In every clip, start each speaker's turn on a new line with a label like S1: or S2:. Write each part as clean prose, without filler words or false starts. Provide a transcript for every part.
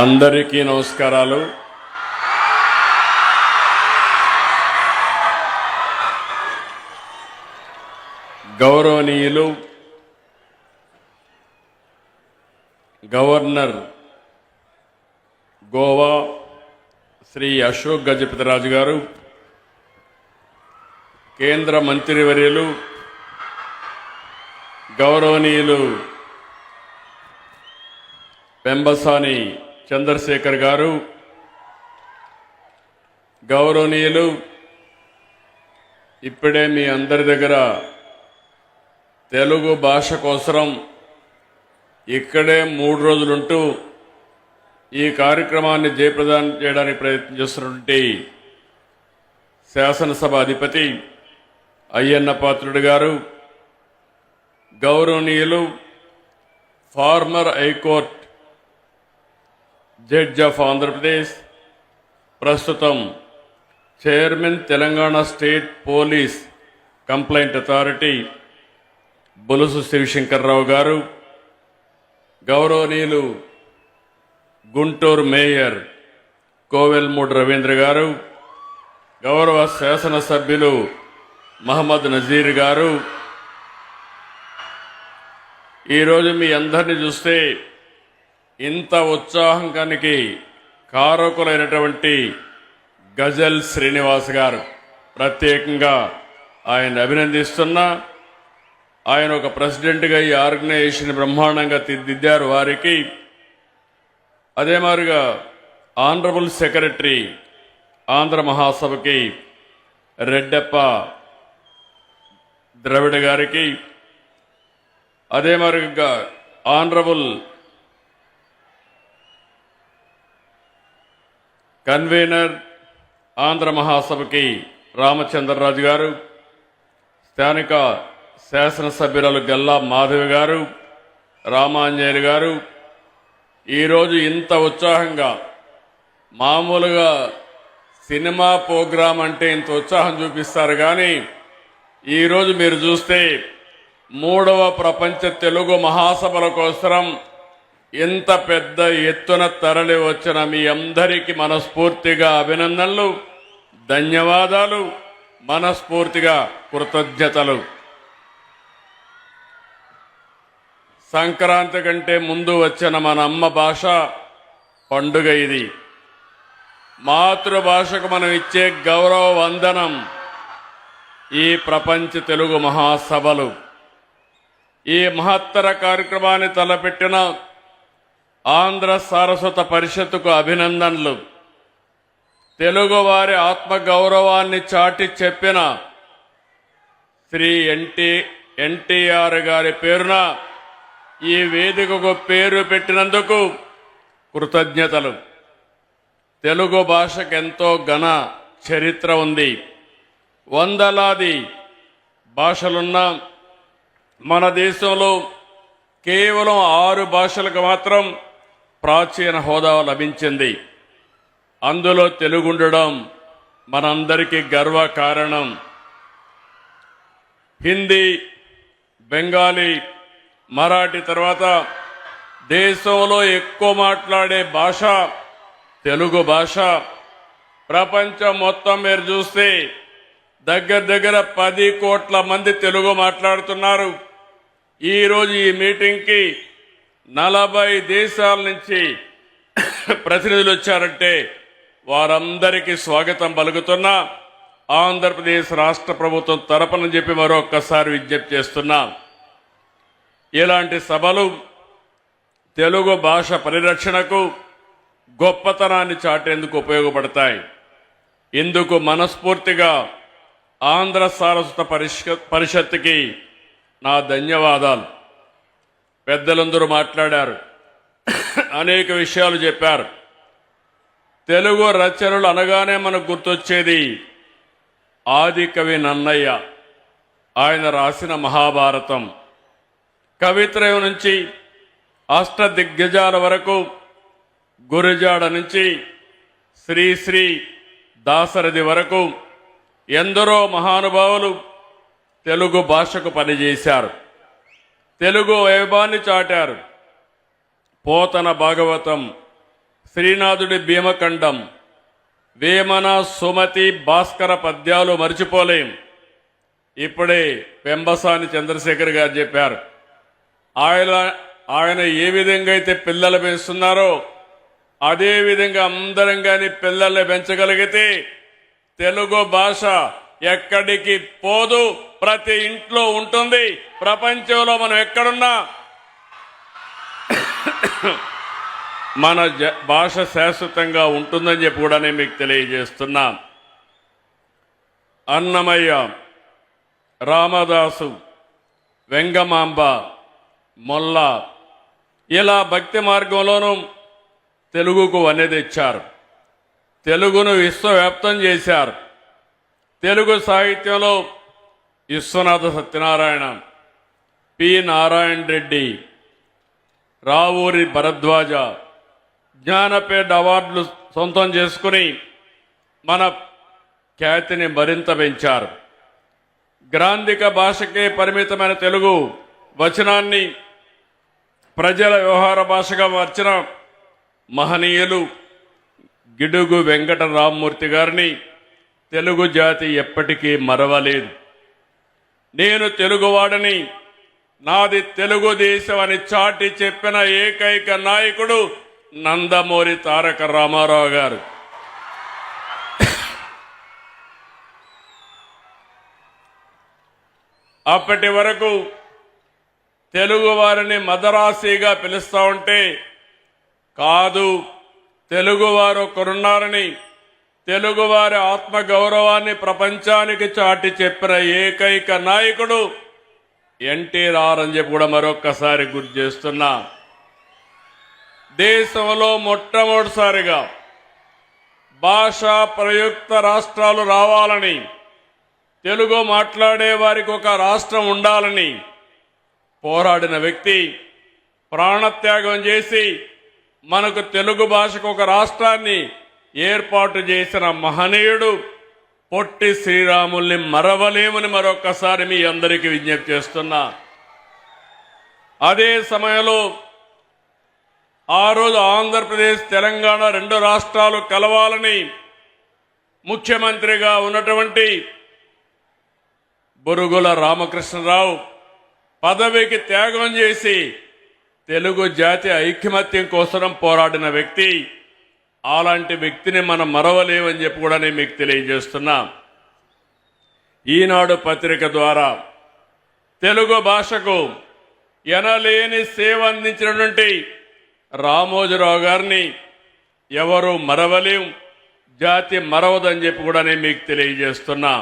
S1: అందరికీ నమస్కారాలు. గౌరవనీయులు గవర్నర్ గోవా శ్రీ అశోక్ గజపతిరాజు గారు, కేంద్ర మంత్రివర్యులు గౌరవనీయులు పెంబసాని చంద్రశేఖర్ గారు, గౌరవనీయులు ఇప్పుడే మీ అందరి దగ్గర తెలుగు భాష కోసం ఇక్కడే 3 రోజులుంటూ ఈ కార్యక్రమాన్ని జయప్రదం చేయడానికి ప్రయత్నం చేస్తున్నటువంటి శాసనసభ అధిపతి అయ్యన్న పాత్రుడు గారు, గౌరవనీయులు former high court judge of Andhra Pradesh, ప్రస్తుతం chairman Telangana state police complaint authority Bolusu Shivashankar Rao గారు, గౌరవనీయులు గుంటూరు మేయర్ కోవెల్మూడి రవీంద్ర గారు, గౌరవ శాసనసభ్యులు మహమ్మద్ నజీర్ గారు, ఈరోజు మీ అందరినీ చూస్తే ఇంత ఉత్సాహానికి కారకులైనటువంటి గజల్ శ్రీనివాస్ గారు, ప్రత్యేకంగా ఆయన అభినందిస్తున్నా. ఆయన ఒక ప్రెసిడెంట్గా ఈ ఆర్గనైజేషన్ బ్రహ్మాండంగా తీర్చిదిద్దారు. వారికి అదే మాదిరిగా ఆనరబుల్ సెక్రటరీ ఆంధ్ర మహాసభకి రెడ్డప్ప ద్రవిడ గారికి, అదే మాదిరిగా ఆనరబుల్ కన్వీనర్ ఆంధ్ర మహాసభకి రామచంద్రరాజు గారు, స్థానిక శాసనసభ్యురాలు గల్లా మాధవి గారు, రామాంజనేయులు గారు, ఈరోజు ఇంత ఉత్సాహంగా, మామూలుగా సినిమా ప్రోగ్రాం అంటే ఇంత ఉత్సాహం చూపిస్తారు, కానీ ఈరోజు మీరు చూస్తే 3వ ప్రపంచ తెలుగు మహాసభల కోసం ఇంత పెద్ద ఎత్తున తరలి వచ్చిన మీ అందరికీ మనస్ఫూర్తిగా అభినందనలు, ధన్యవాదాలు, మనస్ఫూర్తిగా కృతజ్ఞతలు. సంక్రాంతి కంటే ముందు వచ్చిన మన అమ్మ భాష పండుగ ఇది. మాతృభాషకు మనం ఇచ్చే గౌరవ వందనం ఈ ప్రపంచ తెలుగు మహాసభలు. ఈ మహత్తర కార్యక్రమాన్ని తలపెట్టిన ఆంధ్ర సారస్వత పరిషత్తుకు అభినందనలు. తెలుగువారి ఆత్మగౌరవాన్ని చాటి చెప్పిన శ్రీ ఎన్టీఆర్ గారి పేరున ఈ వేదికకు పేరు పెట్టినందుకు కృతజ్ఞతలు. తెలుగు భాషకు ఎంతో ఘన చరిత్ర ఉంది. వందలాది భాషలున్న మన దేశంలో కేవలం 6 భాషలకు మాత్రం ప్రాచీన హోదా లభించింది. అందులో తెలుగు ఉండడం మనందరికీ గర్వకారణం. హిందీ, బెంగాలీ, మరాఠీ తర్వాత దేశంలో ఎక్కువ మాట్లాడే భాష తెలుగు భాష. ప్రపంచం మొత్తం మీరు చూస్తే దగ్గర 10 కోట్ల మంది తెలుగు మాట్లాడుతున్నారు. ఈరోజు ఈ మీటింగ్కి 40 దేశాల నుంచి ప్రతినిధులు వచ్చారంటే వారందరికీ స్వాగతం పలుకుతున్నా. ఆంధ్రప్రదేశ్ రాష్ట్ర ప్రభుత్వం తరపున చెప్పి మరొక్కసారి విజ్ఞప్తి చేస్తున్నా. ఇలాంటి సభలు తెలుగు భాష పరిరక్షణకు, గొప్పతనాన్ని చాటేందుకు ఉపయోగపడతాయి. ఇందుకు మనస్ఫూర్తిగా ఆంధ్ర సారస్వత పరిషత్తుకి నా ధన్యవాదాలు. పెద్దలందరూ మాట్లాడారు, అనేక విషయాలు చెప్పారు. తెలుగు రచనలు అనగానే మనకు గుర్తొచ్చేది ఆది కవి నన్నయ్య. ఆయన రాసిన మహాభారతం, కవిత్రయం నుంచి అష్టదిగ్గజాల వరకు, గురజాడ నుంచి శ్రీ దాశరథి వరకు ఎందరో మహానుభావులు తెలుగు భాషకు పనిచేశారు. తెలుగు వైభవాన్ని చాటారు. పోతన భాగవతం, శ్రీనాథుడి భీమఖండం, వేమన, సుమతి, భాస్కర పద్యాలు మర్చిపోలేం. ఇప్పుడే పెంబసాని చంద్రశేఖర్ గారు చెప్పారు. ఆయన ఏ విధంగా అయితే పిల్లలు పెంచుతున్నారో అదే విధంగా అందరం కానీ పిల్లల్ని పెంచగలిగితే తెలుగు భాష ఎక్కడికి పోదు, ప్రతి ఇంట్లో ఉంటుంది. ప్రపంచంలో మనం ఎక్కడున్నా మన భాష శాశ్వతంగా ఉంటుందని చెప్పి కూడా నేను మీకు తెలియజేస్తున్నా. అన్నమయ్య, రామదాసు, వెంగమాంబ, మొల్ల ఇలా భక్తి మార్గంలోనూ తెలుగుకు వన్నె తెచ్చారు. తెలుగును విశ్వవ్యాప్తం చేశారు. తెలుగు సాహిత్యంలో విశ్వనాథ సత్యనారాయణ, పి నారాయణ రెడ్డి, రావూరి భరద్వాజ జ్ఞానపీఠ అవార్డులు సొంతం చేసుకుని మన ఖ్యాతిని మరింత పెంచారు. గ్రాంధిక భాషకే పరిమితమైన తెలుగు వచనాన్ని ప్రజల వ్యవహార భాషగా మార్చిన మహనీయులు గిడుగు వెంకట రామ్మూర్తి గారిని తెలుగు జాతి ఎప్పటికీ మరవలేదు. నేను తెలుగువాడని, నాది తెలుగుదేశం అని చాటి చెప్పిన ఏకైక నాయకుడు నందమూరి తారక రామారావు గారు. అప్పటి వరకు తెలుగు వారిని మదరాసీగా పిలుస్తూ ఉంటే, కాదు, తెలుగువారు ఒకరున్నారని తెలుగువారి ఆత్మగౌరవాన్ని ప్రపంచానికి చాటి చెప్పిన ఏకైక నాయకుడు ఎన్టీఆర్ అని చెప్పి కూడా మరొక్కసారి గుర్తు చేస్తున్నా. దేశంలో మొట్టమొదటిసారిగా భాషా ప్రయుక్త రాష్ట్రాలు రావాలని, తెలుగు మాట్లాడే వారికి ఒక రాష్ట్రం ఉండాలని పోరాడిన వ్యక్తి, ప్రాణత్యాగం చేసి మనకు తెలుగు భాషకు ఒక రాష్ట్రాన్ని ఏర్పాటు చేసిన మహనీయుడు పొట్టి శ్రీరాముల్ని మరవలేమని మరొక్కసారి మీ అందరికీ విజ్ఞప్తి చేస్తున్నా. అదే సమయంలో ఆ రోజు ఆంధ్రప్రదేశ్, తెలంగాణ రెండు రాష్ట్రాలు కలవాలని ముఖ్యమంత్రిగా ఉన్నటువంటి బురుగుల రామకృష్ణరావు పదవికి త్యాగం చేసి తెలుగు జాతి ఐకమత్యం కోసం పోరాడిన వ్యక్తి. అలాంటి వ్యక్తిని మనం మరవలేమని చెప్పి కూడా నేను మీకు తెలియజేస్తున్నా. ఈనాడు పత్రిక ద్వారా తెలుగు భాషకు ఎనలేని సేవ అందించినటువంటి రామోజీరావు గారిని ఎవరు మరవలేం, జాతి మరవదని చెప్పి కూడా నేను మీకు తెలియజేస్తున్నా.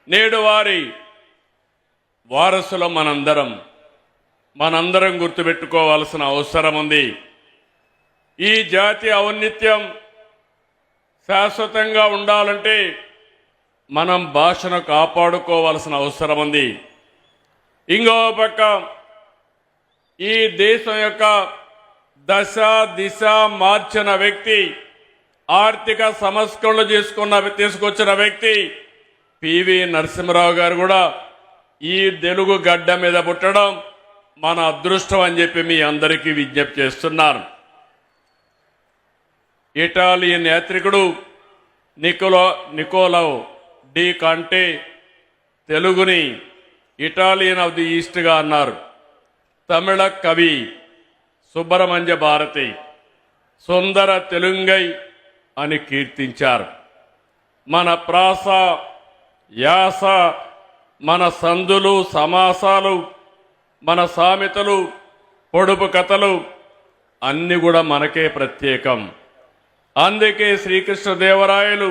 S1: నేడు వారి వారసులు మనందరం గుర్తుపెట్టుకోవాల్సిన అవసరం ఉంది. ఈ జాతి ఔన్నత్యం శాశ్వతంగా ఉండాలంటే మనం భాషను కాపాడుకోవాల్సిన అవసరం ఉంది. ఇంకో పక్క ఈ దేశం యొక్క దశ దిశ మార్చిన వ్యక్తి, ఆర్థిక సంస్కరణలు తీసుకొచ్చిన వ్యక్తి పివి నరసింహరావు గారు కూడా ఈ తెలుగు గడ్డ మీద పుట్టడం మన అదృష్టం అని చెప్పి మీ అందరికీ విజ్ఞప్తి చేస్తున్నారు. ఇటాలియన్ యాత్రికుడు నికోలో డి కాంటే తెలుగుని ఇటాలియన్ ఆఫ్ ది ఈస్ట్గా అన్నారు. తమిళ కవి సుబ్రహ్మణ్య భారతి సుందర తెలుంగై అని కీర్తించారు. మన ప్రాస, యాస, మన సందులు, సమాసాలు, మన సామెతలు, పొడుపు కథలు అన్ని కూడా మనకే ప్రత్యేకం. అందుకే శ్రీకృష్ణదేవరాయలు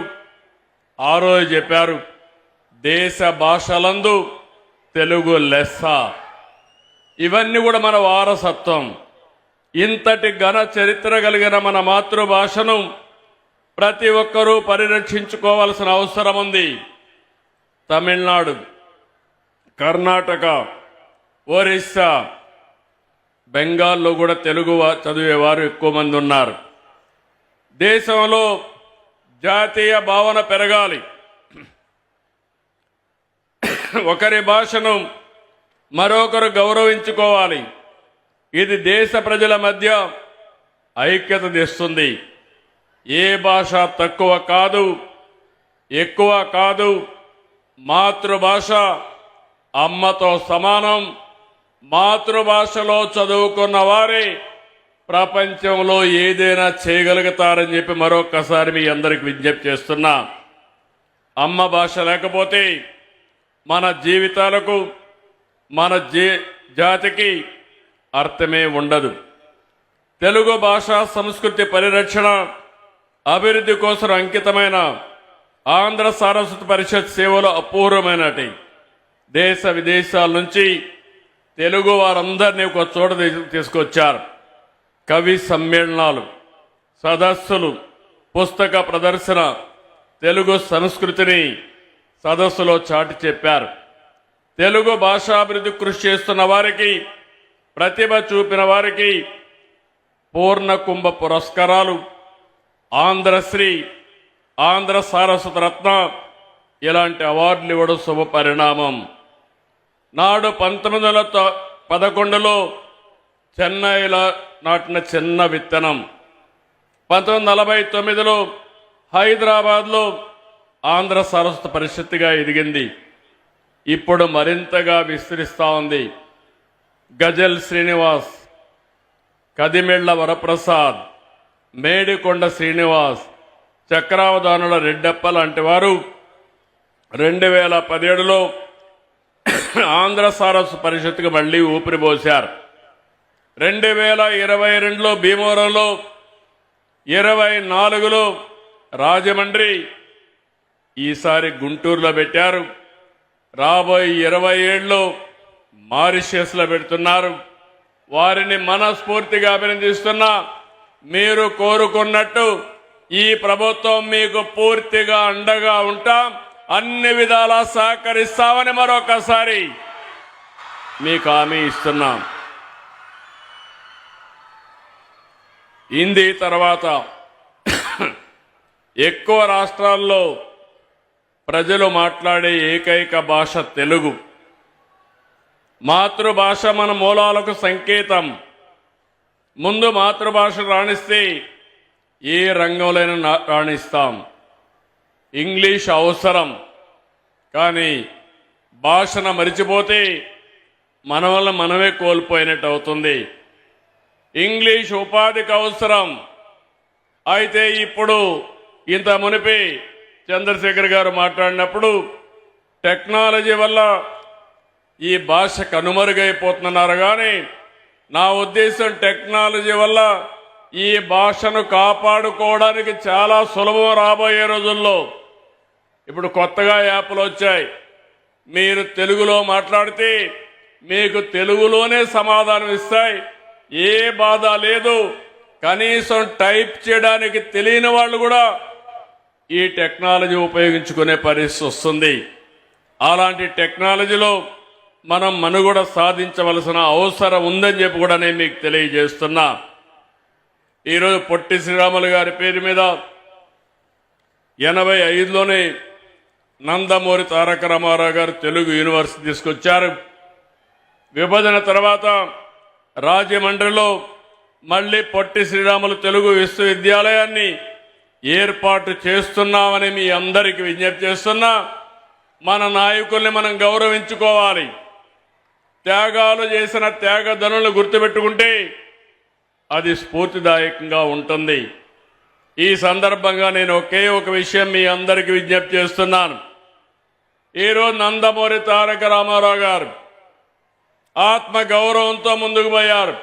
S1: ఆ రోజు చెప్పారు, దేశ భాషలందు తెలుగు లెస్స. ఇవన్నీ కూడా మన వారసత్వం. ఇంతటి ఘన చరిత్ర కలిగిన మన మాతృభాషను ప్రతి ఒక్కరూ పరిరక్షించుకోవాల్సిన అవసరం ఉంది. తమిళనాడు, కర్ణాటక, ఒరిస్సా, బెంగాల్లో కూడా తెలుగు చదివేవారు ఎక్కువ మంది ఉన్నారు. దేశంలో జాతీయ భావన పెరగాలి. ఒకరి భాషను మరొకరు గౌరవించుకోవాలి. ఇది దేశ ప్రజల మధ్య ఐక్యత తెస్తుంది. ఏ భాష తక్కువ కాదు, ఎక్కువ కాదు. మాతృభాష అమ్మతో సమానం. మాతృభాషలో చదువుకున్న వారే ప్రపంచంలో ఏదైనా చేయగలుగుతారని చెప్పి మరొకసారి మీ అందరికి విజ్ఞప్తి చేస్తున్నా. అమ్మ భాష లేకపోతే మన జీవితాలకు, మన జాతికి అర్థమే ఉండదు. తెలుగు భాష సంస్కృతి పరిరక్షణ అభివృద్ధి కోసం అంకితమైన ఆంధ్ర సారస్వత పరిషత్ సేవలు అపూర్వమైనటి. దేశ విదేశాల నుంచి తెలుగు వారందరినీ ఒక చోట తీసుకొచ్చారు. కవి సమ్మేళనాలు, సదస్సులు, పుస్తక ప్రదర్శన, తెలుగు సంస్కృతిని సదస్సులో చాటి చెప్పారు. తెలుగు భాషాభివృద్ధి కృషి చేస్తున్న వారికి, ప్రతిభ చూపిన వారికి పూర్ణ కుంభ పురస్కారాలు, ఆంధ్రశ్రీ, ఆంధ్ర సారస్వత రత్న ఇలాంటి అవార్డులు ఇవ్వడం శుభ పరిణామం. నాడు 1911లో చెన్నైలో నాటిన చిన్న విత్తనం 1949లో హైదరాబాద్లో ఆంధ్ర సారస్వత పరిషత్తుగా ఎదిగింది. ఇప్పుడు మరింతగా విస్తరిస్తూ ఉంది. గజల్ శ్రీనివాస్, కదిమెళ్ల వరప్రసాద్, మేడికొండ శ్రీనివాస్, చక్రావధానుల రెడ్డప్ప లాంటి వారు 2017లో ఆంధ్ర సారస్వత పరిషత్తుకు మళ్లీ ఊపిరిపోశారు. 2022లో భీమవరంలో, 24లో రాజమండ్రి, ఈసారి గుంటూరులో పెట్టారు. రాబోయే 27లో మారిషస్లో పెడుతున్నారు. వారిని మనస్ఫూర్తిగా అభినందిస్తున్నా. మీరు కోరుకున్నట్టు ఈ ప్రభుత్వం మీకు పూర్తిగా అండగా ఉంటాం, అన్ని విధాలా సహకరిస్తామని మరొకసారి మీకు హామీ ఇస్తున్నాం. హిందీ తర్వాత ఎక్కువ రాష్ట్రాల్లో ప్రజలు మాట్లాడే ఏకైక భాష తెలుగు. మాతృభాష మన మూలాలకు సంకేతం. ముందు మాతృభాష రాణిస్తే ఏ రంగంలోనైనా రాణిస్తాం. ఇంగ్లీష్ అవసరం, కానీ భాషను మరిచిపోతే మన వల్ల మనమే కోల్పోయినట్టు అవుతుంది. ఇంగ్లీష్ ఉపాధికి అవసరం. అయితే ఇప్పుడు ఇంత మునిపి చంద్రశేఖర్ గారు మాట్లాడినప్పుడు టెక్నాలజీ వల్ల ఈ భాష కనుమరుగైపోతున్నారు. కానీ నా ఉద్దేశం టెక్నాలజీ వల్ల ఈ భాషను కాపాడుకోవడానికి చాలా సులభం. రాబోయే రోజుల్లో ఇప్పుడు కొత్తగా యాప్లు వచ్చాయి. మీరు తెలుగులో మాట్లాడితే మీకు తెలుగులోనే సమాధానం ఇస్తాయి. ఏ బాధ లేదు. కనీసం టైప్ చేయడానికి తెలియని వాళ్ళు కూడా ఈ టెక్నాలజీ ఉపయోగించుకునే పరిస్థితి వస్తుంది. అలాంటి టెక్నాలజీలో మనం మనుగడ సాధించవలసిన అవసరం ఉందని చెప్పి కూడా నేను మీకు తెలియజేస్తున్నా. ఈరోజు పొట్టి శ్రీరాములు గారి పేరు మీద 85లోనే నందమూరి తారక రామారావు గారు తెలుగు యూనివర్సిటీ తీసుకొచ్చారు. విభజన తర్వాత రాజమండ్రిలో మళ్లీ పొట్టి శ్రీరాములు తెలుగు విశ్వవిద్యాలయాన్ని ఏర్పాటు చేస్తున్నామని మీ అందరికీ విజ్ఞప్తి చేస్తున్నా. మన నాయకుల్ని మనం గౌరవించుకోవాలి. త్యాగాలు చేసిన త్యాగధనులను గుర్తుపెట్టుకుంటే అది స్ఫూర్తిదాయకంగా ఉంటుంది. ఈ సందర్భంగా నేను ఒకే ఒక విషయం మీ అందరికీ విజ్ఞప్తి చేస్తున్నాను. ఈరోజు నందమూరి తారక రామారావు గారు ఆత్మ గౌరవంతో ముందుకు పోయారు.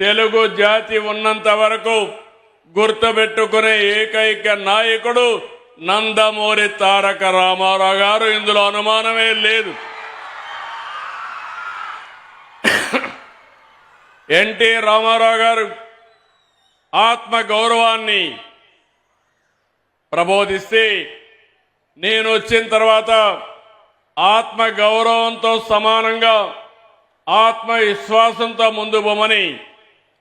S1: తెలుగు జాతి ఉన్నంత వరకు గుర్తుపెట్టుకునే ఏకైక నాయకుడు నందమూరి తారక రామారావు గారు. ఇందులో అనుమానమే లేదు. ఎన్టీ రామారావు గారు ఆత్మ గౌరవాన్ని ప్రబోధిస్తే నేను వచ్చిన తర్వాత ఆత్మ గౌరవంతో సమానంగా ఆత్మవిశ్వాసంతో ముందు పోమని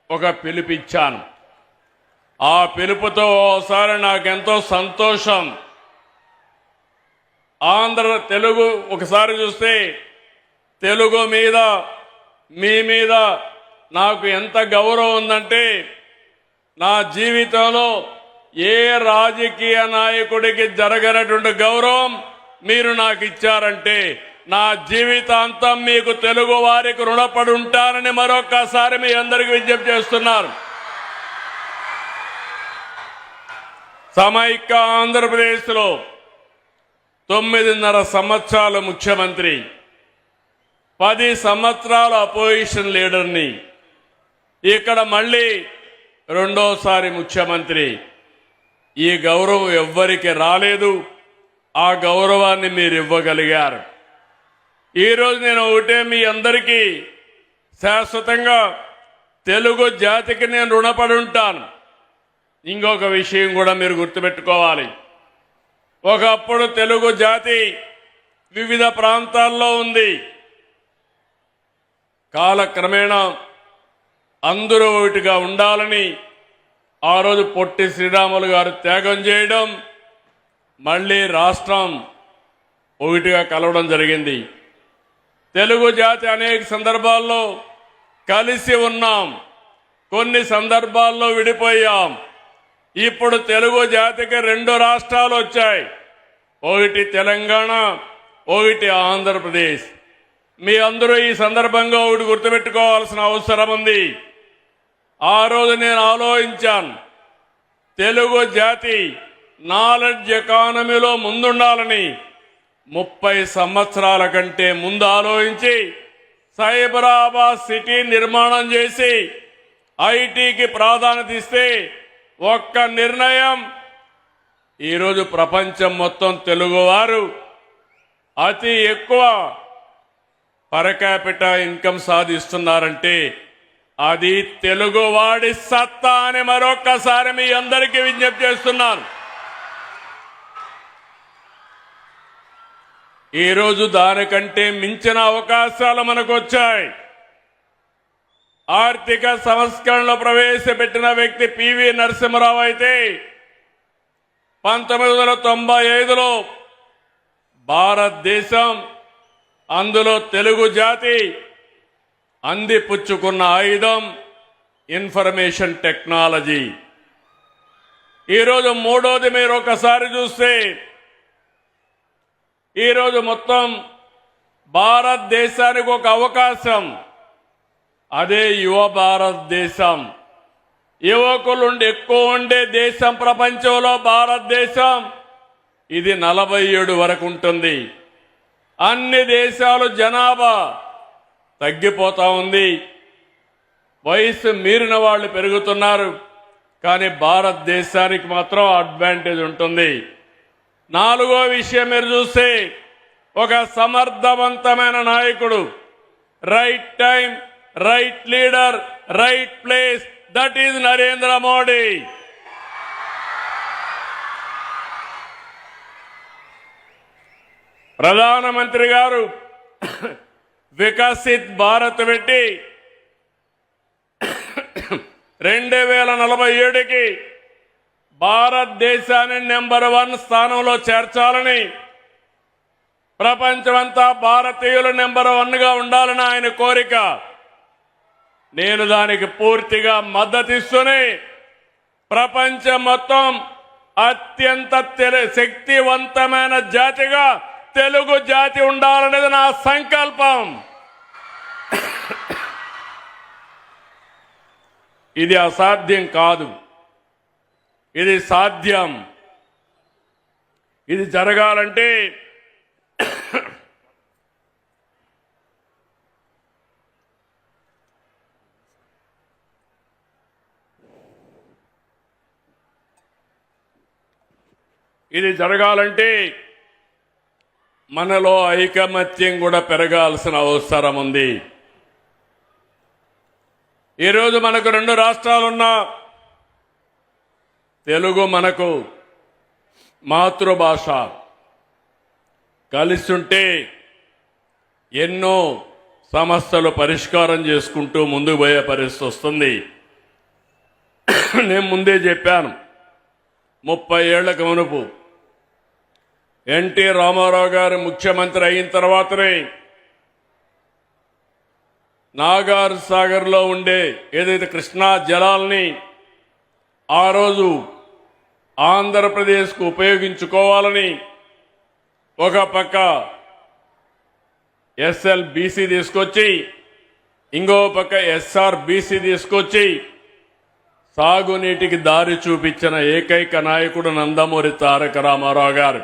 S1: ఒక పిలుపిచ్చాను. ఆ పిలుపుతో ఓసారి నాకెంతో సంతోషం. ఆంధ్ర తెలుగు ఒకసారి చూస్తే తెలుగు మీద మీ మీద నాకు ఎంత గౌరవం ఉందంటే నా జీవితంలో ఏ రాజకీయ నాయకుడికి జరగనటువంటి గౌరవం మీరు నాకు ఇచ్చారంటే నా జీవితాంతం మీకు తెలుగు వారికి రుణపడి ఉంటానని మరొక్కసారి మీ అందరికీ విజ్ఞప్తి చేస్తున్నారు. సమైక్య ఆంధ్రప్రదేశ్లో 9.5 సంవత్సరాలు ముఖ్యమంత్రి, 10 సంవత్సరాలు అపోజిషన్ లీడర్ని, ఇక్కడ మళ్ళీ రెండోసారి ముఖ్యమంత్రి. ఈ గౌరవం ఎవ్వరికి రాలేదు. ఆ గౌరవాన్ని మీరు ఇవ్వగలిగారు. ఈరోజు నేను ఒకటే మీ అందరికీ శాశ్వతంగా తెలుగు జాతికి నేను రుణపడి ఉంటాను. ఇంకొక విషయం కూడా మీరు గుర్తుపెట్టుకోవాలి. ఒకప్పుడు తెలుగు జాతి వివిధ ప్రాంతాల్లో ఉంది. కాలక్రమేణా అందరూ ఒకటిగా ఉండాలని ఆ రోజు పొట్టి శ్రీరాములు గారు త్యాగం చేయడం, మళ్ళీ రాష్ట్రం ఒకటిగా కలవడం జరిగింది. తెలుగు జాతి అనేక సందర్భాల్లో కలిసి ఉన్నాం, కొన్ని సందర్భాల్లో విడిపోయాం. ఇప్పుడు తెలుగు జాతికి 2 రాష్ట్రాలు వచ్చాయి, ఒకటి తెలంగాణ, ఒకటి ఆంధ్రప్రదేశ్. మీ అందరూ ఈ సందర్భంగా ఒకటి గుర్తుపెట్టుకోవాల్సిన అవసరం ఉంది. ఆ రోజు నేను ఆలోచించాను, తెలుగు జాతి నాలెడ్జ్ ఎకానమీలో ముందుండాలని 30 సంవత్సరాల కంటే ముందు ఆలోచించి సైబరాబాద్ సిటీ నిర్మాణం చేసి ఐటీకి ప్రాధాన్యత ఇస్తే ఒక్క నిర్ణయం ఈరోజు ప్రపంచం మొత్తం తెలుగువారు అతి ఎక్కువ పర్ క్యాపిటా ఇన్కమ్ సాధిస్తున్నారంటే అది తెలుగువాడి సత్తా అని మరొక్కసారి మీ అందరికీ విజ్ఞప్తి చేస్తున్నాను. ఈరోజు దానికంటే మించిన అవకాశాలు మనకు వచ్చాయి. ఆర్థిక సంస్కరణలు ప్రవేశపెట్టిన వ్యక్తి పివి నరసింహరావు అయితే 1995లో భారతదేశం, అందులో తెలుగు జాతి అందిపుచ్చుకున్న ఆయుధం ఇన్ఫర్మేషన్ టెక్నాలజీ. ఈరోజు మూడోది మీరు ఒకసారి చూస్తే ఈరోజు మొత్తం భారతదేశానికి ఒక అవకాశం, అదే యువ భారతదేశం. యువకులు ఎక్కువ ఉండే దేశం ప్రపంచంలో భారతదేశం. ఇది 47 వరకు ఉంటుంది. అన్ని దేశాలు జనాభా తగ్గిపోతా ఉంది, వయసు మీరిన వాళ్ళు పెరుగుతున్నారు. కానీ భారతదేశానికి మాత్రం అడ్వాంటేజ్ ఉంటుంది. 4వ విషయం మీరు చూస్తే ఒక సమర్థవంతమైన నాయకుడు, right time, right leader, right place, that is Narendra Modi. ప్రధానమంత్రి గారు వికసిత్ భారత్ పెట్టి 2047కి భారతదేశాన్ని నెంబర్ 1 స్థానంలో చేర్చాలని, ప్రపంచమంతా భారతీయులు నెంబర్ 1గా ఉండాలని ఆయన కోరిక. నేను దానికి పూర్తిగా మద్దతిస్తూనే ప్రపంచం మొత్తం అత్యంత శక్తివంతమైన జాతిగా తెలుగు జాతి ఉండాలనేది నా సంకల్పం. ఇది అసాధ్యం కాదు, ఇది సాధ్యం. ఇది జరగాలంటే మనలో ఐకమత్యం కూడా పెరగాల్సిన అవసరం ఉంది. ఈరోజు మనకు 2 రాష్ట్రాలున్నా తెలుగు మనకు మాతృభాష. కలిసుంటే ఎన్నో సమస్యలు పరిష్కారం చేసుకుంటూ ముందుకు పోయే పరిస్థితి వస్తుంది. నేను ముందే చెప్పాను, 30 ఏళ్లకు మునుపు ఎన్టీ రామారావు గారు ముఖ్యమంత్రి అయిన తర్వాతనే నాగార్ సాగర్లో ఉండే ఏదైతే కృష్ణా జలాల్ని ఆ రోజు ఆంధ్రప్రదేశ్కు ఉపయోగించుకోవాలని ఒక పక్క ఎస్ఎల్బీసీ తీసుకొచ్చి ఇంకో పక్క ఎస్ఆర్బీసీ తీసుకొచ్చి సాగునీటికి దారి చూపించిన ఏకైక నాయకుడు నందమూరి తారక రామారావు గారు.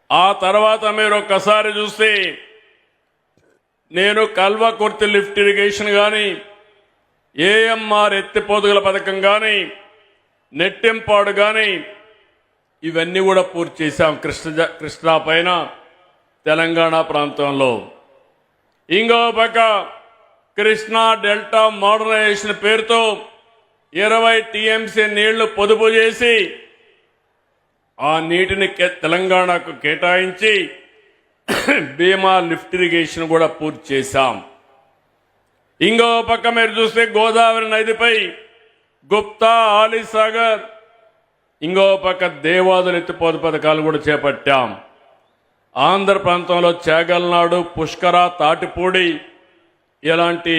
S1: ఆ తర్వాత మీరు ఒక్కసారి చూస్తే నేను కల్వకుర్తి లిఫ్ట్ ఇరిగేషన్ కానీ, ఏఎంఆర్ ఎత్తిపోతుగల పథకం కానీ, నెట్టింపాడు కానీ ఇవన్నీ కూడా పూర్తి చేశాం కృష్ణా పైన తెలంగాణ ప్రాంతంలో. ఇంకో పక్క కృష్ణా డెల్టా మోడర్నైజేషన్ పేరుతో 20 టీఎంసీ నీళ్లు పొదుపు చేసి ఆ నీటిని తెలంగాణకు కేటాయించి భీమా లిఫ్ట్ ఇరిగేషన్ కూడా పూర్తి చేశాం. ఇంకో పక్క మీరు చూస్తే గోదావరి నదిపై గుప్తా, ఆలీసాగర్, ఇంకో పక్క దేవాదులు ఎత్తిపోత పథకాలు కూడా చేపట్టాం. ఆంధ్ర ప్రాంతంలో చేగల్నాడు, పుష్కర, తాటిపూడి ఇలాంటి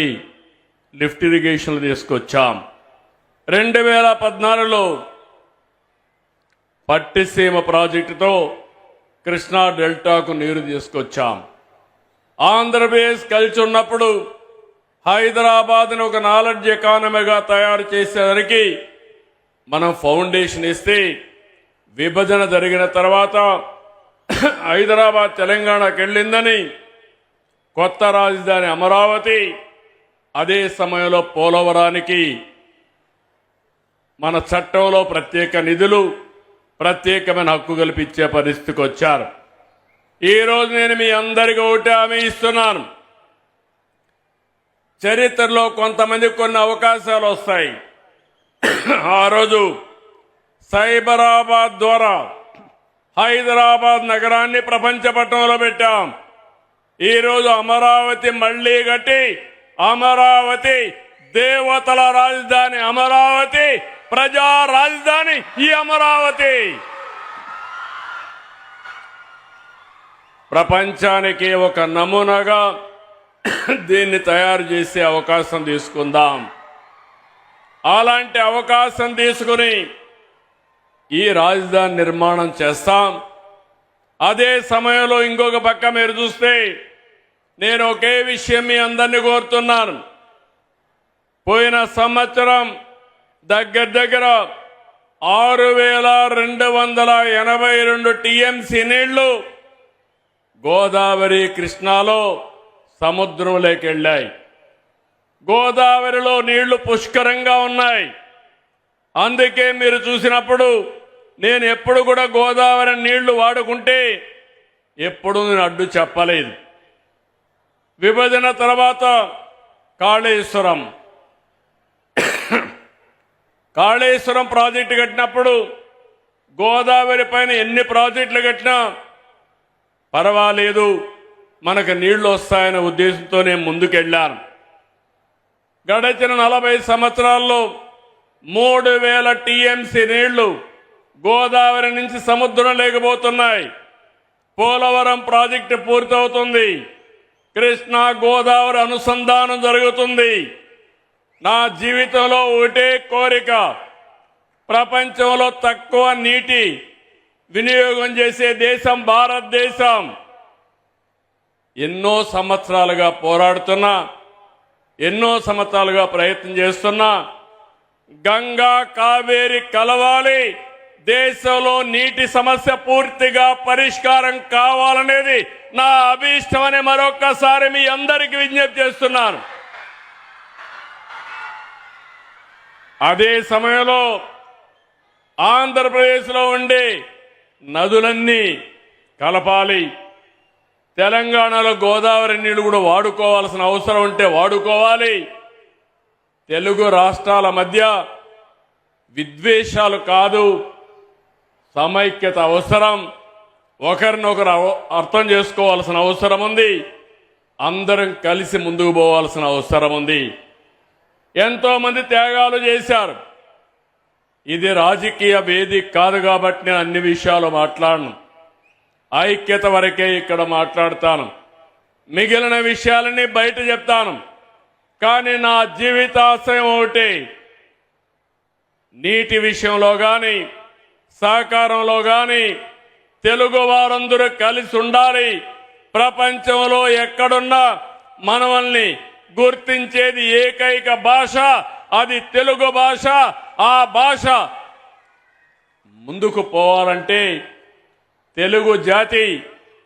S1: లిఫ్ట్ ఇరిగేషన్లు తీసుకొచ్చాం. 2014లో పట్టిసీమ ప్రాజెక్టుతో కృష్ణా డెల్టాకు నీరు తీసుకొచ్చాం. ఆంధ్రప్రదేశ్ కలిసి ఉన్నప్పుడు హైదరాబాద్ని ఒక నాలెడ్జ్ ఎకానమీగా తయారు చేసేదానికి మనం ఫౌండేషన్ ఇస్తే, విభజన జరిగిన తర్వాత హైదరాబాద్ తెలంగాణకు వెళ్ళిందని కొత్త రాజధాని అమరావతి, అదే సమయంలో పోలవరానికి మన చట్టంలో ప్రత్యేక నిధులు, ప్రత్యేకమైన హక్కు కల్పించే పరిస్థితికి వచ్చారు. ఈరోజు నేను మీ అందరికీ ఒకటి హామీ ఇస్తున్నాను. చరిత్రలో కొంతమందికి కొన్ని అవకాశాలు వస్తాయి. ఆ రోజు సైబరాబాద్ ద్వారా హైదరాబాద్ నగరాన్ని ప్రపంచ పట్టణంలో పెట్టాం. ఈరోజు అమరావతి మళ్లీ కట్టి, అమరావతి దేవతల రాజధాని, అమరావతి ప్రజా రాజధాని ఈ అమరావతి. ప్రపంచానికి ఒక నమూనాగా దీన్ని తయారు చేసే అవకాశం తీసుకుందాం. అలాంటి అవకాశం తీసుకుని ఈ రాజధాని నిర్మాణం చేస్తాం. అదే సమయంలో ఇంకొక పక్క మీరు చూస్తే నేను ఒకే విషయం మీ అందరినీ కోరుతున్నాను. పోయిన సంవత్సరం దగ్గర 6,282 టీఎంసీ నీళ్లు గోదావరి, కృష్ణాలో సముద్రంలోకి వెళ్ళాయి. గోదావరిలో నీళ్లు పుష్కరంగా ఉన్నాయి. అందుకే మీరు చూసినప్పుడు నేను ఎప్పుడు కూడా గోదావరి నీళ్లు వాడుకుంటే ఎప్పుడు నేను అడ్డు చెప్పలేదు. విభజన తర్వాత కాళేశ్వరం ప్రాజెక్టు కట్టినప్పుడు గోదావరి పైన ఎన్ని ప్రాజెక్టులు కట్టినా పర్వాలేదు, మనకు నీళ్లు వస్తాయనే ఉద్దేశంతో నేను ముందుకెళ్లాను. గడిచిన 40 సంవత్సరాల్లో 3,000 టీఎంసీ నీళ్లు గోదావరి నుంచి సముద్రం లేకపోతున్నాయి. పోలవరం ప్రాజెక్టు పూర్తవుతుంది. కృష్ణా గోదావరి అనుసంధానం జరుగుతుంది. నా జీవితంలో ఒకటే కోరిక, ప్రపంచంలో తక్కువ నీటి వినియోగం చేసే దేశం భారతదేశం. ఎన్నో సంవత్సరాలుగా పోరాడుతున్నా, ఎన్నో సంవత్సరాలుగా ప్రయత్నం చేస్తున్నా, గంగా కావేరి కలవాలి, దేశంలో నీటి సమస్య పూర్తిగా పరిష్కారం కావాలనేది నా అభీష్టమని మరొక్కసారి మీ అందరికీ విజ్ఞప్తి చేస్తున్నాను. అదే సమయంలో ఆంధ్రప్రదేశ్లో ఉండే నదులన్నీ కలపాలి. తెలంగాణలో గోదావరి నీళ్లు కూడా వాడుకోవాల్సిన అవసరం ఉంటే వాడుకోవాలి. తెలుగు రాష్ట్రాల మధ్య విద్వేషాలు కాదు, సమైక్యత అవసరం. ఒకరినొకరు అర్థం చేసుకోవాల్సిన అవసరం ఉంది. అందరం కలిసి ముందుకు పోవాల్సిన అవసరం ఉంది. ఎంతో మంది త్యాగాలు చేశారు. ఇది రాజకీయ వేదిక కాదు కాబట్టి నేను అన్ని విషయాలు మాట్లాడను. ఐక్యత వరకే ఇక్కడ మాట్లాడతాను. మిగిలిన విషయాలన్నీ బయట చెప్తాను. కానీ నా జీవితాశయం ఒకటి, నీటి విషయంలో కానీ సహకారంలో కానీ తెలుగు వారందరూ కలిసి ఉండాలి. ప్రపంచంలో ఎక్కడున్నా మనల్ని గుర్తించేది ఏకైక భాష, అది తెలుగు భాష. ఆ భాష ముందుకు పోవాలంటే తెలుగు జాతి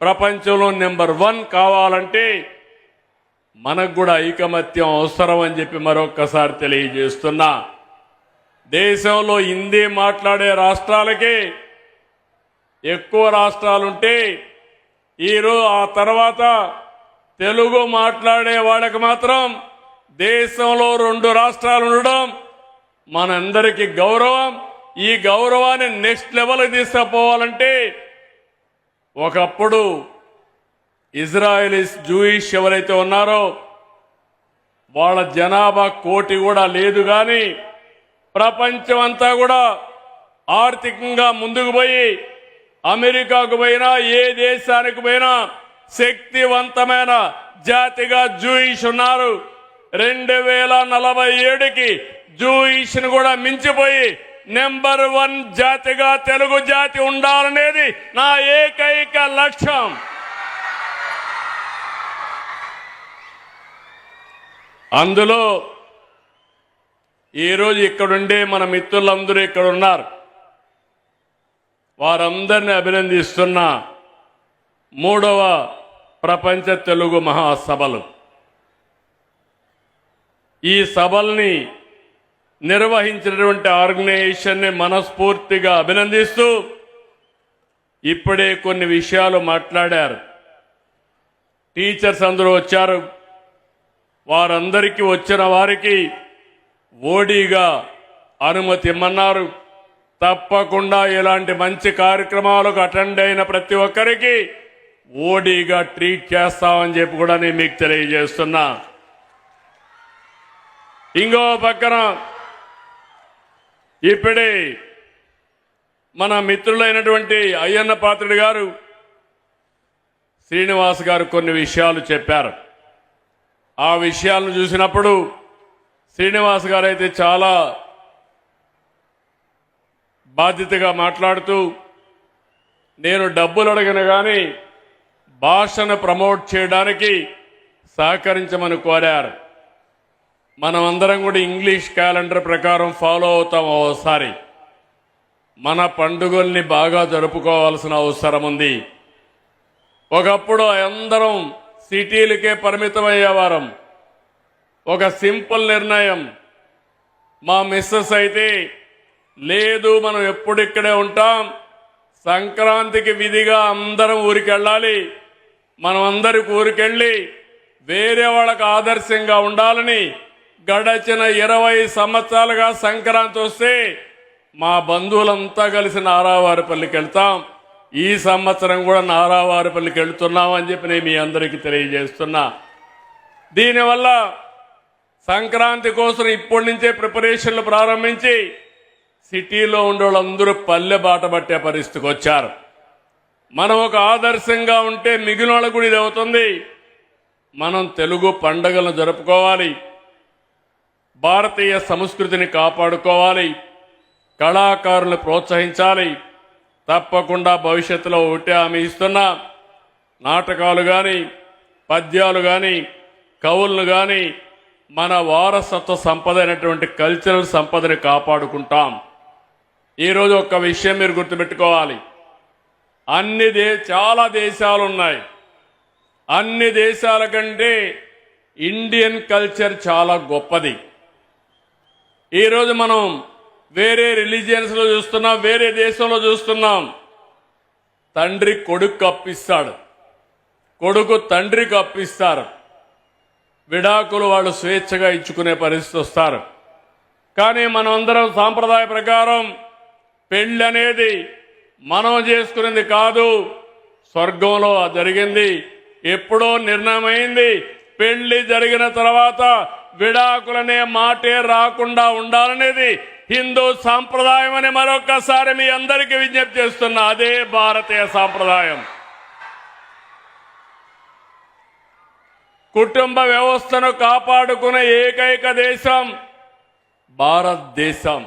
S1: ప్రపంచంలో నెంబర్ 1 కావాలంటే మనకు కూడా ఐకమత్యం అవసరం అని చెప్పి మరొక్కసారి తెలియజేస్తున్నా. దేశంలో హిందీ మాట్లాడే రాష్ట్రాలకి ఎక్కువ రాష్ట్రాలుంటే ఆ తర్వాత తెలుగు మాట్లాడే వాళ్ళకి మాత్రం దేశంలో 2 రాష్ట్రాలు ఉండడం మనందరికీ గౌరవం. ఈ గౌరవాన్ని నెక్స్ట్ లెవెల్కి తీసుకుపోవాలంటే ఒకప్పుడు ఇజ్రాయెలీస్ జూయిష్ ఎవరైతే ఉన్నారో వాళ్ళ జనాభా 1 కోటి కూడా లేదు. కానీ ప్రపంచం అంతా కూడా ఆర్థికంగా ముందుకు పోయి అమెరికాకు పోయినా ఏ దేశానికి పోయినా శక్తివంతమైన జాతిగా జూయిష్ ఉన్నారు. 2047కి జూయిష్ ను కూడా మించిపోయి నెంబర్ 1 జాతిగా తెలుగు జాతి ఉండాలనేది నా ఏకైక లక్ష్యం. అందులో ఈరోజు ఇక్కడుండే మన మిత్రులందరూ ఇక్కడ ఉన్నారు. వారందరినీ అభినందిస్తున్న 3వ ప్రపంచ తెలుగు మహాసభలు. ఈ సభల్ని నిర్వహించినటువంటి ఆర్గనైజేషన్ని మనస్ఫూర్తిగా అభినందిస్తూ ఇప్పుడే కొన్ని విషయాలు మాట్లాడారు. టీచర్స్ అందరూ వచ్చారు. వారందరికీ వచ్చిన వారికి ఓడీగా అనుమతి ఇమ్మన్నారు. తప్పకుండా ఇలాంటి మంచి కార్యక్రమాలకు అటెండ్ అయిన ప్రతి ఒక్కరికి ఓడీగా ట్రీట్ చేస్తామని చెప్పి కూడా నేను మీకు తెలియజేస్తున్నా. ఇంకో పక్కన ఇప్పుడే మన మిత్రులైనటువంటి అయ్యన్న పాత్రుడు గారు, శ్రీనివాస్ గారు కొన్ని విషయాలు చెప్పారు. ఆ విషయాలను చూసినప్పుడు శ్రీనివాస్ గారు అయితే చాలా బాధ్యతగా మాట్లాడుతూ నేను డబ్బులు అడగను కానీ భాషను ప్రమోట్ చేయడానికి సహకరించమని కోరారు. మనమందరం కూడా ఇంగ్లీష్ క్యాలెండర్ ప్రకారం ఫాలో అవుతాం. ఓసారి మన పండుగల్ని బాగా జరుపుకోవాల్సిన అవసరం ఉంది. ఒకప్పుడు అందరం సిటీలకే పరిమితమయ్యేవారం. ఒక సింపుల్ నిర్ణయం. మా మిస్సెస్ అయితే లేదు, మనం ఎప్పుడు ఇక్కడే ఉంటాం, సంక్రాంతికి విధిగా అందరం ఊరికి వెళ్ళాలి, మనం అందరికి ఊరికెళ్ళి వేరే వాళ్ళకు ఆదర్శంగా ఉండాలని గడచిన 20 సంవత్సరాలుగా సంక్రాంతి వస్తే మా బంధువులంతా కలిసి నారావారిపల్లికి వెళ్తాం. ఈ సంవత్సరం కూడా నారావారిపల్లికి వెళ్తున్నామని చెప్పి నేను మీ అందరికీ తెలియజేస్తున్నా. దీనివల్ల సంక్రాంతి కోసం ఇప్పటి నుంచే ప్రిపరేషన్లు ప్రారంభించి సిటీలో ఉండే వాళ్ళందరూ పల్లె బాట పట్టే పరిస్థితికి వచ్చారు. మనం ఒక ఆదర్శంగా ఉంటే మిగిలిన వాళ్ళకు కూడా ఇది అవుతుంది. మనం తెలుగు పండుగలను జరుపుకోవాలి, భారతీయ సంస్కృతిని కాపాడుకోవాలి, కళాకారులను ప్రోత్సహించాలి. తప్పకుండా భవిష్యత్తులో ఒకటే హామీ ఇస్తున్నా, నాటకాలు కానీ పద్యాలు కానీ కవులను కానీ మన వారసత్వ సంపద అయినటువంటి కల్చరల్ సంపదని కాపాడుకుంటాం. ఈరోజు ఒక్క విషయం మీరు గుర్తుపెట్టుకోవాలి. చాలా దేశాలు ఉన్నాయి. అన్ని దేశాల కంటే ఇండియన్ కల్చర్ చాలా గొప్పది. ఈరోజు మనం వేరే రిలీజియన్స్లో చూస్తున్నాం, వేరే దేశంలో చూస్తున్నాం. తండ్రి కొడుకు అప్పిస్తాడు, కొడుకు తండ్రికి అప్పిస్తారు. విడాకులు వాళ్ళు స్వేచ్ఛగా ఇచ్చుకునే పరిస్థితి వస్తారు. కానీ మనం అందరం సాంప్రదాయ ప్రకారం పెళ్లి అనేది మనం చేసుకునేది కాదు, స్వర్గంలో జరిగింది. ఎప్పుడో నిర్ణయమైంది. పెళ్లి జరిగిన తర్వాత విడాకులనే మాటే రాకుండా ఉండాలనేది హిందూ సాంప్రదాయం అని మరొక్కసారి మీ అందరికీ విజ్ఞప్తి చేస్తున్నా. అదే భారతీయ సాంప్రదాయం. కుటుంబ వ్యవస్థను కాపాడుకునే ఏకైక దేశం భారతదేశం.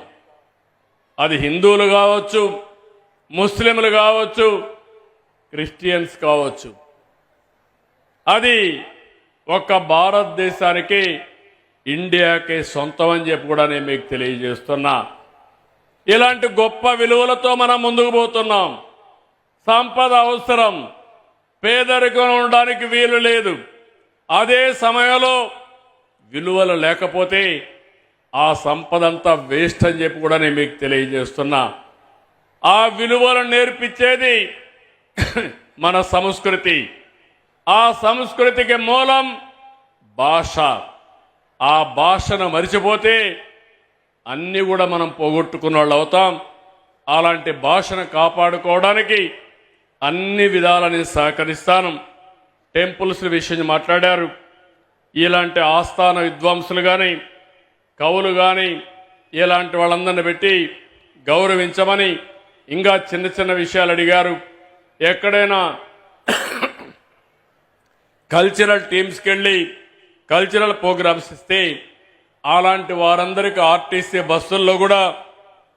S1: అది హిందువులు కావచ్చు, ముస్లింలు కావచ్చు, క్రిస్టియన్స్ కావచ్చు. అది ఒక భారతదేశానికి, ఇండియాకి సొంతం అని చెప్పి కూడా నేను మీకు తెలియజేస్తున్నా. ఇలాంటి గొప్ప విలువలతో మనం ముందుకు పోతున్నాం. సంపద అవసరం, పేదరికం ఉండడానికి వీలు లేదు. అదే సమయంలో విలువలు లేకపోతే ఆ సంపద అంతా వేస్ట్ అని చెప్పి కూడా నేను మీకు తెలియజేస్తున్నా. ఆ విలువలను నేర్పించేది మన సంస్కృతి. ఆ సంస్కృతికి మూలం భాష. ఆ భాషను మరిచిపోతే అన్నీ కూడా మనం పోగొట్టుకున్న వాళ్ళు అవుతాం. అలాంటి భాషను కాపాడుకోవడానికి అన్ని విధాలని సహకరిస్తాను. టెంపుల్స్ విషయం మాట్లాడారు. ఇలాంటి ఆస్థాన విద్వాంసులు కానీ, కవులు కానీ, ఇలాంటి వాళ్ళందరిని పెట్టి గౌరవించమని ఇంకా చిన్న చిన్న విషయాలు అడిగారు. ఎక్కడైనా కల్చరల్ టీమ్స్కి వెళ్ళి కల్చరల్ ప్రోగ్రామ్స్ ఇస్తే అలాంటి వారందరికీ ఆర్టీసీ బస్సుల్లో కూడా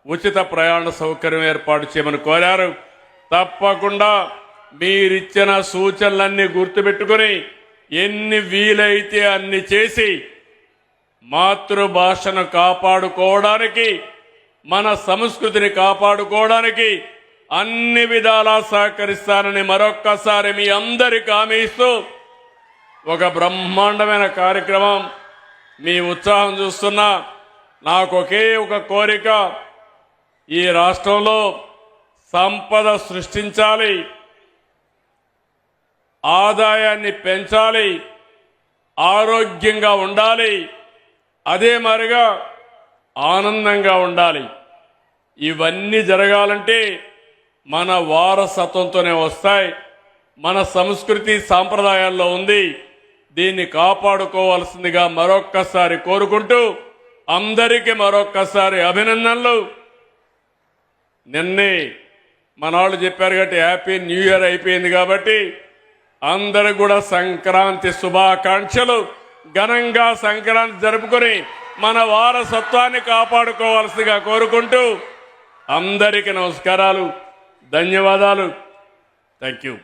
S1: ఉచిత ప్రయాణ సౌకర్యం ఏర్పాటు చేయమని కోరారు. తప్పకుండా మీరిచ్చిన సూచనలన్నీ గుర్తుపెట్టుకుని ఎన్ని వీలైతే అన్ని చేసి మాతృభాషను కాపాడుకోవడానికి, మన సంస్కృతిని కాపాడుకోవడానికి అన్ని విధాలా సహకరిస్తానని మరొక్కసారి మీ అందరికీ హామీ ఇస్తూ, ఒక బ్రహ్మాండమైన కార్యక్రమం. మీ ఉత్సాహం చూస్తున్నా నాకు ఒకే ఒక కోరిక, ఈ రాష్ట్రంలో సంపద సృష్టించాలి, ఆదాయాన్ని పెంచాలి, ఆరోగ్యంగా ఉండాలి, అదే మరిగా ఆనందంగా ఉండాలి. ఇవన్నీ జరగాలంటే మన వారసత్వంతోనే వస్తాయి. మన సంస్కృతి సాంప్రదాయాల్లో ఉంది. దీన్ని కాపాడుకోవాల్సిందిగా మరొక్కసారి కోరుకుంటూ, అందరికీ మరొక్కసారి అభినందనలు. నిన్నే మనవాళ్ళు చెప్పారు కాబట్టి హ్యాపీ న్యూ ఇయర్ అయిపోయింది కాబట్టి అందరికి కూడా సంక్రాంతి శుభాకాంక్షలు. ఘనంగా సంక్రాంతి జరుపుకొని మన వారసత్వాన్ని కాపాడుకోవాల్సిందిగా కోరుకుంటూ అందరికీ నమస్కారాలు, ధన్యవాదాలు. Thank you.